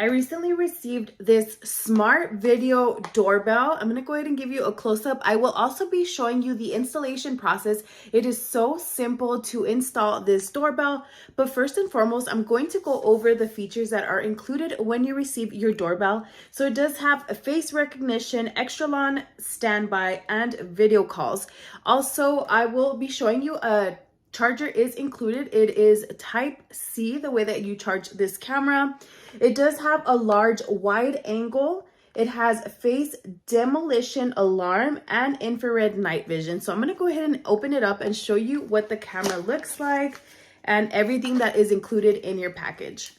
I recently received this smart video doorbell. I'm gonna go ahead and give you a close-up. I will also be showing you the installation process. It is so simple to install this doorbell, but first and foremost, I'm going to go over the features that are included when you receive your doorbell. So it does have a face recognition, extra long standby, and video calls. Also, I will be showing you a charger is included. It is type C, the way that you charge this camera. It does have a large wide angle. It has face demolition alarm and infrared night vision. So I'm going to go ahead and open it up and show you what the camera looks like and everything that is included in your package.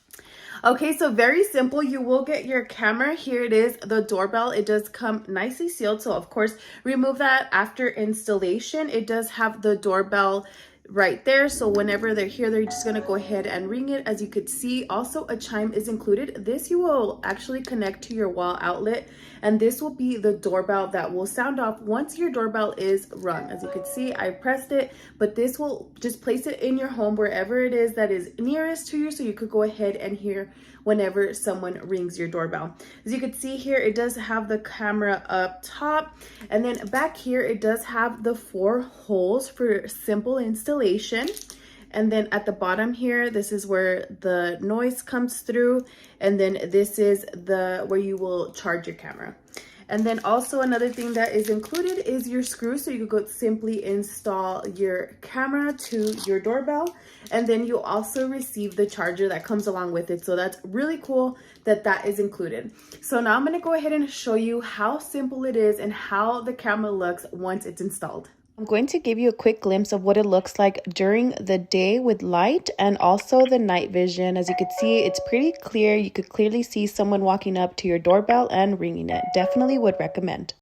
Okay, so very simple. You will get your camera. Here it is, the doorbell. It does come nicely sealed. So of course, remove that after installation. It does have the doorbell right there. So whenever they're here, they're just gonna go ahead and ring it. As you could see, also a chime is included. This you will actually connect to your wall outlet, and this will be the doorbell that will sound off once your doorbell is rung. As you can see, I pressed it, but this will just place it in your home wherever it is that is nearest to you, so you could go ahead and hear whenever someone rings your doorbell. As you can see here, it does have the camera up top, and then back here it does have the 4 holes for simple installation. And then at the bottom here, this is where the noise comes through, and then this is the where you will charge your camera. And then also another thing that is included is your screw. So you could go simply install your camera to your doorbell, and then you also receive the charger that comes along with it. So that's really cool that that is included. So now I'm going to go ahead and show you how simple it is and how the camera looks once it's installed. I'm going to give you a quick glimpse of what it looks like during the day with light and also the night vision. As you can see, it's pretty clear. You could clearly see someone walking up to your doorbell and ringing it. Definitely would recommend.